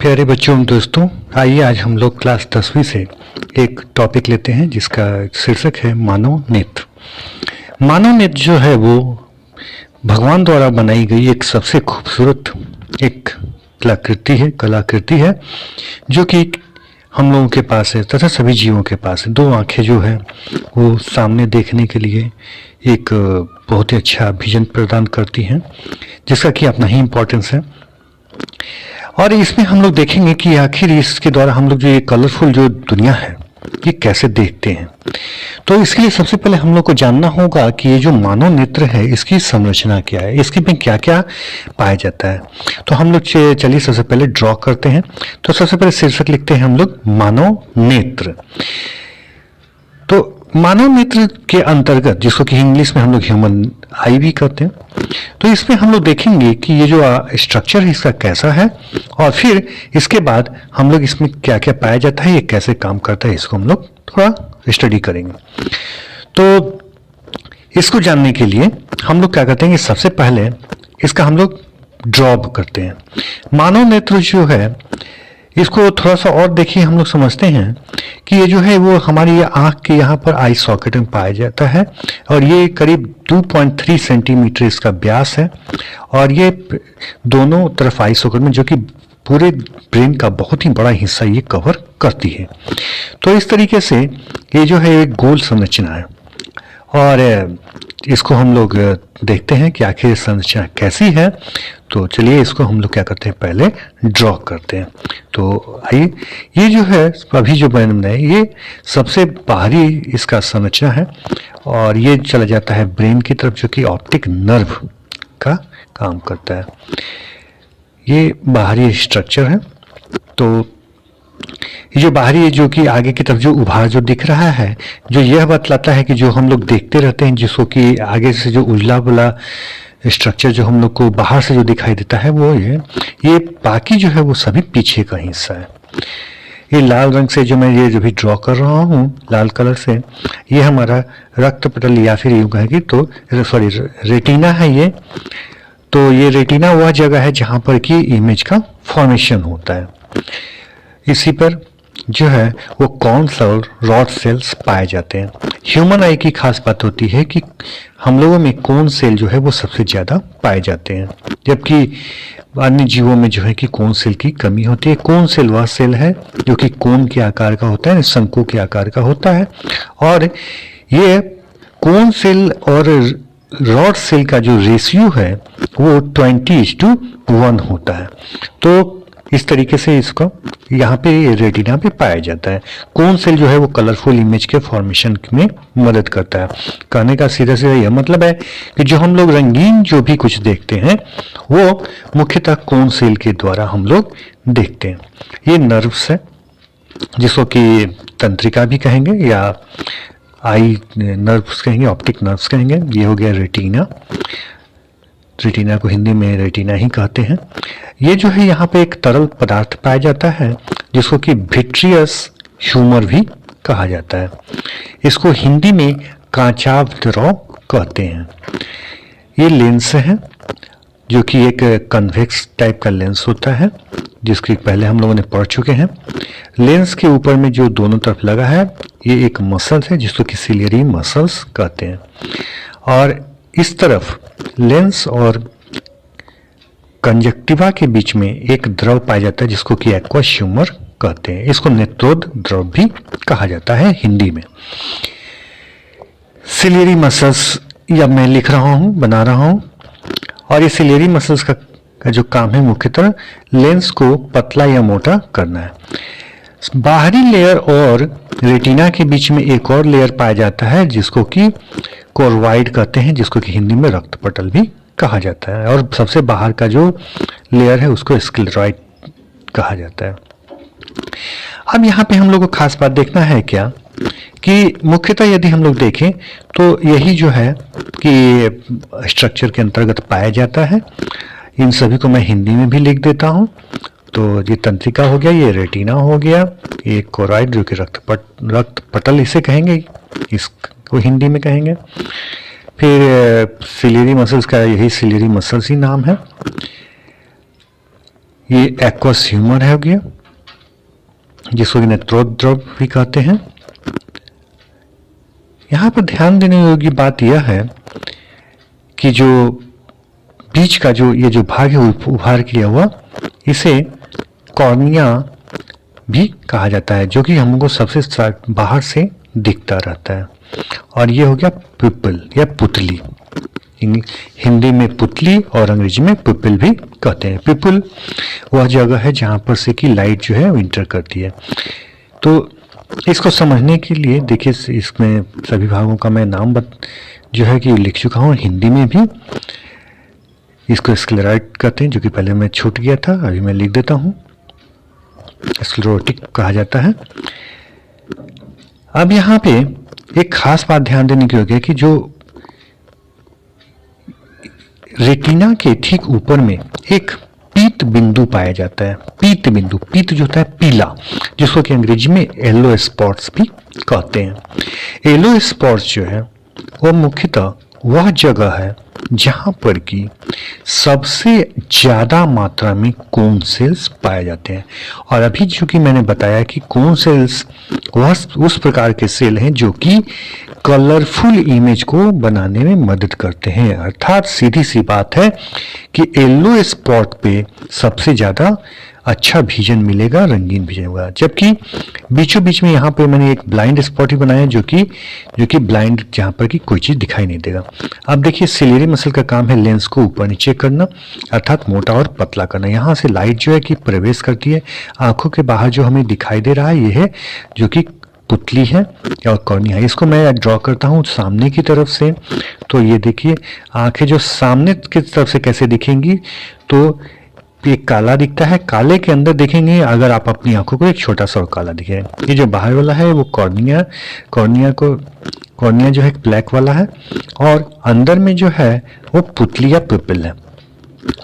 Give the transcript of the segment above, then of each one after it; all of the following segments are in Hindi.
प्यारे बच्चों दोस्तों, आइए आज हम लोग क्लास 10वीं से एक टॉपिक लेते हैं जिसका शीर्षक है मानव नेत्र। मानव नेत्र जो है वो भगवान द्वारा बनाई गई एक सबसे खूबसूरत एक कलाकृति है जो कि हम लोगों के पास है तथा सभी जीवों के पास है। दो आंखें जो है वो सामने देखने के लिए एक बहुत ही अच्छा विजन प्रदान करती हैं, जिसका कि अपना ही इम्पोर्टेंस है। और इसमें हम लोग देखेंगे कि आखिर इसके द्वारा हम लोग जो ये कलरफुल जो दुनिया है ये कैसे देखते हैं। तो इसके लिए सबसे पहले हम लोग को जानना होगा कि ये जो मानव नेत्र है इसकी संरचना क्या है, इसके में क्या क्या पाया जाता है। तो हम लोग चलिए सबसे पहले ड्रॉ करते हैं। तो सबसे पहले शीर्षक लिखते हैं हम लोग मानव नेत्र। तो मानव नेत्र के अंतर्गत, जिसको कि इंग्लिश में हम लोग ह्यूमन आई भी कहते हैं, तो इसमें हम लोग देखेंगे कि ये जो स्ट्रक्चर है इसका कैसा है और फिर इसके बाद हम लोग इसमें क्या क्या पाया जाता है, ये कैसे काम करता है, इसको हम लोग थोड़ा स्टडी करेंगे। तो इसको जानने के लिए हम लोग क्या करते हैं कि सबसे पहले इसका हम लोग ड्रॉ करते हैं। मानव नेत्र जो है इसको थोड़ा सा और देखिए, हम लोग समझते हैं कि ये जो है वो हमारी ये आँख के यहाँ पर आई सॉकेट में पाया जाता है और ये करीब 2.3 सेंटीमीटर इसका व्यास है और ये दोनों तरफ आई सॉकेट में, जो कि पूरे ब्रेन का बहुत ही बड़ा हिस्सा ये कवर करती है। तो इस तरीके से ये जो है एक गोल संरचना है और इसको हम लोग देखते हैं कि आखिर संरचना कैसी है। तो चलिए इसको हम लोग क्या करते हैं, पहले ड्रॉ करते हैं। तो आइए, ये जो है अभी जो मैंने बनाया ये सबसे बाहरी इसका संरचना है और ये चला जाता है ब्रेन की तरफ, जो कि ऑप्टिक नर्व का काम करता है। ये बाहरी स्ट्रक्चर है। तो ये जो बाहरी है, जो कि आगे की तरफ जो उभार जो दिख रहा है, जो यह बतलाता है कि जो हम लोग देखते रहते हैं, जिसको कि आगे से जो उजला वाला स्ट्रक्चर जो हम लोग को बाहर से जो दिखाई देता है वो ये बाकी जो है वो सभी पीछे का हिस्सा है। ये लाल रंग से जो मैं ये जो भी ड्रॉ कर रहा हूँ लाल कलर से, ये हमारा रक्त पटल या फिर यूँ कहेंगे तो सॉरी रेटिना है ये। तो ये रेटिना वह जगह है जहाँ पर कि इमेज का फॉर्मेशन होता है। इसी पर जो है वो कॉर्न सेल रॉड सेल्स पाए जाते हैं। ह्यूमन आई की खास बात होती है कि हम लोगों में कोन सेल जो है वो सबसे ज़्यादा पाए जाते हैं, जबकि अन्य जीवों में जो है कि कोन सेल की कमी होती है। कोन सेल वह सेल है जो कि कोन के आकार का होता है, शंकु के आकार का होता है और ये कोन सेल और रॉड सेल का जो रेशियो है वो 20:1 होता है। तो इस तरीके से इसको यहाँ पे रेटिना पे पाया जाता है। कोन सेल जो है वो कलरफुल इमेज के फॉर्मेशन में मदद करता है। कहने का सीधा सीधा यह मतलब है कि जो हम लोग रंगीन जो भी कुछ देखते हैं वो मुख्यतः कोन सेल के द्वारा हम लोग देखते हैं। ये नर्व्स है जिसको कि तंत्रिका भी कहेंगे या आई नर्व्स कहेंगे, ऑप्टिक नर्व्स कहेंगे। ये हो गया रेटिना। रेटिना को हिंदी में रेटिना ही कहते हैं। ये जो है यहाँ पे एक तरल पदार्थ पाया जाता है जिसको कि विट्रियस ह्यूमर भी कहा जाता है। इसको हिंदी में कांचाव द्रव कहते हैं। ये लेंस है जो कि एक कन्वेक्स टाइप का लेंस होता है, जिसकी पहले हम लोगों ने पढ़ चुके हैं। लेंस के ऊपर में जो दोनों तरफ लगा है ये एक मसल है जिसको कि सिलियरी मसल्स कहते हैं और इस तरफ लेंस और कंजक्टिवा के बीच में एक द्रव पाया जाता है जिसको कि एक्वस ह्यूमर कहते हैं। इसको नेत्रोद द्रव भी कहा जाता है हिंदी में। सिलियरी मसल्स या मैं लिख रहा हूँ, बना रहा हूँ और ये सिलियरी मसल्स का जो काम है मुख्यतः लेंस को पतला या मोटा करना है। बाहरी लेयर और रेटिना के बीच में एक और लेयर पाया जाता है जिसको कि कोर्वाइड कहते हैं, जिसको कि हिंदी में रक्त पटल भी कहा जाता है और सबसे बाहर का जो लेयर है उसको स्क्लेराइड कहा जाता है। अब यहाँ पे हम लोग को खास बात देखना है क्या कि मुख्यतः यदि हम लोग देखें तो यही जो है कि स्ट्रक्चर के अंतर्गत पाया जाता है। इन सभी को मैं हिंदी में भी लिख देता हूँ। तो ये तंत्रिका हो गया, ये रेटिना हो गया, ये कोराइड जो कि रक्त पटल इसे कहेंगे, इसको हिंदी में कहेंगे। फिर सिलियरी मसल्स का यही सिलियरी मसल्स ही नाम है। ये एक्वस ह्यूमर है हो गया, जिसको नेत्रोद्रव भी कहते हैं। यहाँ पर ध्यान देने योग्य बात यह है कि जो बीच का जो ये जो भाग है उभार किया हुआ, इसे कॉर्निया भी कहा जाता है, जो कि हमको सबसे बाहर से दिखता रहता है। और ये हो गया पिपल या पुतली, हिंदी में पुतली और अंग्रेजी में पिपल भी कहते हैं। पिपल वह जगह है जहाँ पर से कि लाइट जो है वो इंटर करती है। तो इसको समझने के लिए देखिए, इसमें सभी भागों का मैं नाम जो है कि लिख चुका हूँ हिंदी में भी। इसको स्क्लेराइड कहते हैं, जो कि पहले मैं छूट गया था, अभी मैं लिख देता हूँ। स्क्लेरोटिक कहा जाता है। अब यहाँ पे एक खास बात ध्यान देने की होगी कि जो रेटिना के ठीक ऊपर में एक पीत बिंदु पाया जाता है। पीत बिंदु, पीत जो होता है पीला, जिसको कि अंग्रेजी में येलो स्पॉट्स भी कहते हैं। येलो स्पॉट्स जो है वो मुख्यतः वह जगह है जहां पर कि सबसे ज्यादा मात्रा में कोन सेल्स पाए जाते हैं। और अभी चूंकि मैंने बताया कि कोन सेल्स वह उस प्रकार के सेल हैं जो कि कलरफुल इमेज को बनाने में मदद करते हैं। अर्थात सीधी सी बात है कि येलो स्पॉट पे सबसे ज्यादा अच्छा विजन मिलेगा, रंगीन विजन होगा। जबकि बीचों बीच में यहाँ पे मैंने एक ब्लाइंड स्पॉट ही बनाया, जो कि ब्लाइंड, जहाँ पर कि कोई चीज दिखाई नहीं देगा। अब देखिए, सिलेरी मसल का काम है लेंस को ऊपर नीचे करना, अर्थात मोटा और पतला करना। यहाँ से लाइट जो है कि प्रवेश करती है आंखों के बाहर। जो हमें दिखाई दे रहा है ये है जो कि पुतली है और कॉर्निया है। इसको मैं ड्रॉ करता हूँ सामने की तरफ से। तो ये देखिए, आंखें जो सामने की तरफ से कैसे दिखेंगी, तो ये काला दिखता है। काले के अंदर देखेंगे अगर आप अपनी आंखों को, एक छोटा सा और काला दिखेगा। ये जो बाहर वाला है वो कॉर्निया जो है ब्लैक वाला है, और अंदर में जो है वो पुतली या पिपल है।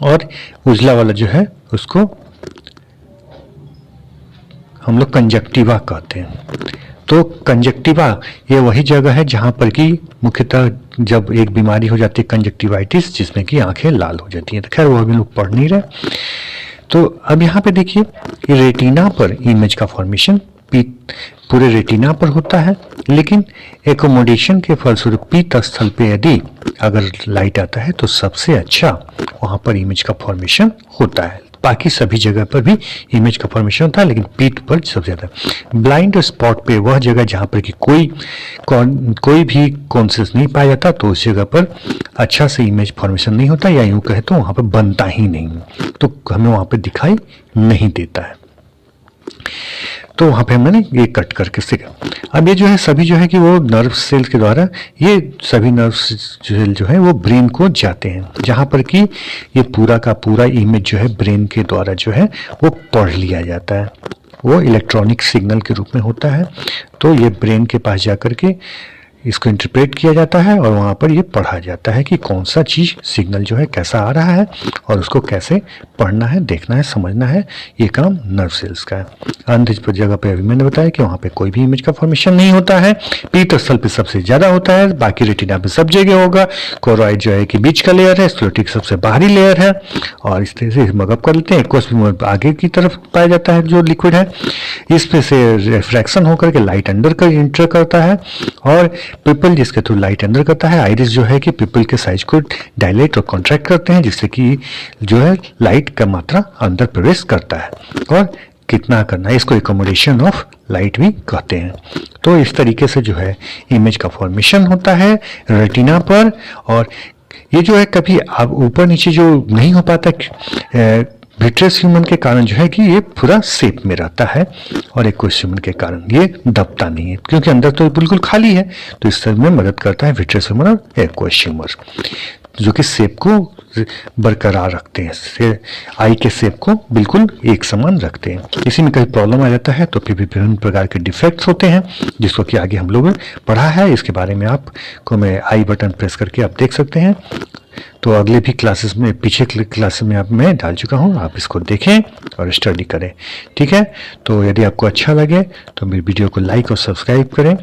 और उजला वाला जो है उसको हम लोग कंजक्टिवा कहते हैं। तो कंजक्टिवा ये वही जगह है जहां पर कि मुख्यतः जब एक बीमारी हो जाती है कंजक्टिवाइटिस, जिसमें कि आंखें लाल हो जाती हैं। तो खैर वो अभी लोग पढ़ नहीं रहे। तो अब यहाँ पे देखिए, ये रेटिना पर इमेज का फॉर्मेशन पूरे रेटिना पर होता है, लेकिन एकोमोडेशन के फलस्वरूप पीत स्थल पे यदि अगर लाइट आता है तो सबसे अच्छा वहां पर इमेज का फॉर्मेशन होता है। बाकी सभी जगह पर भी इमेज का फॉर्मेशन होता है, लेकिन पीठ पर सबसे ज्यादा। ब्लाइंड स्पॉट पे वह जगह जहां पर कि कोई भी कॉन्सेस नहीं पाया जाता, तो उस जगह पर अच्छा से इमेज फॉर्मेशन नहीं होता, या यूं कहे तो वहां पर बनता ही नहीं, तो हमें वहां पर दिखाई नहीं देता है। तो वहां पे मैंने ये कट करके सीखा। अब ये जो है सभी जो है कि वो नर्व सेल के द्वारा, ये सभी नर्व सेल जो है वो ब्रेन को जाते हैं, जहां पर कि ये पूरा का पूरा इमेज जो है ब्रेन के द्वारा जो है वो पढ़ लिया जाता है। वो इलेक्ट्रॉनिक सिग्नल के रूप में होता है। तो ये ब्रेन के पास जाकर के इसको इंटरप्रेट किया जाता है और वहाँ पर ये पढ़ा जाता है कि कौन सा चीज़ सिग्नल जो है कैसा आ रहा है और उसको कैसे पढ़ना है, देखना है, समझना है। ये काम नर्व सेल्स का है। अंत जगह पे अभी मैंने बताया कि वहाँ पे कोई भी इमेज का फॉर्मेशन नहीं होता है। पीत स्थल पे सबसे ज़्यादा होता है, बाकी रेटिना पे सब जगह होगा। कोरोइड जो है कि बीच का लेयर है, स्क्लेरोटिक सबसे बाहरी लेयर है। और इस तरह से मगअप कर लेते हैं। एक्वस आगे की तरफ पाया जाता है जो लिक्विड है, इस पे से रिफ्रैक्शन होकर के लाइट अंदर कर इंटर करता है, और पिपल जिसके थ्रू लाइट अंदर करता है। आइरिस जो है कि पिपल के साइज को डायलेट और कॉन्ट्रैक्ट करते हैं, जिससे कि जो है लाइट का मात्रा अंदर प्रवेश करता है। और कितना करना है, इसको एकोमोडेशन ऑफ लाइट भी कहते हैं। तो इस तरीके से जो है इमेज का फॉर्मेशन होता है रेटिना पर। और ये जो है कभी आप ऊपर नीचे जो नहीं हो पाता विट्रियस ह्यूमन के कारण जो है कि ये पूरा शेप में रहता है, और एक्वस ह्यूमन के कारण ये दबता नहीं है, क्योंकि अंदर तो बिल्कुल खाली है। तो इस तरह में मदद करता है विट्रियस ह्यूमन और एक्वस ह्यूमर, जो कि शेप को बरकरार रखते हैं, आई के शेप को बिल्कुल एक समान रखते हैं। इसी में कहीं प्रॉब्लम आ जाता है तो फिर विभिन्न प्रकार के डिफेक्ट्स होते हैं, जिसको कि आगे हम लोग पढ़ा है। इसके बारे में आपको मैं आई बटन प्रेस करके आप देख सकते हैं। तो अगले भी क्लासेस में, पीछे क्लासेस में मैं डाल चुका हूँ, आप इसको देखें और स्टडी करें। ठीक है, तो यदि आपको अच्छा लगे तो मेरी वीडियो को लाइक और सब्सक्राइब करें।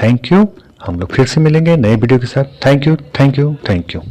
Thank you. हम लोग फिर से मिलेंगे नए वीडियो के साथ। Thank you, thank you, thank you.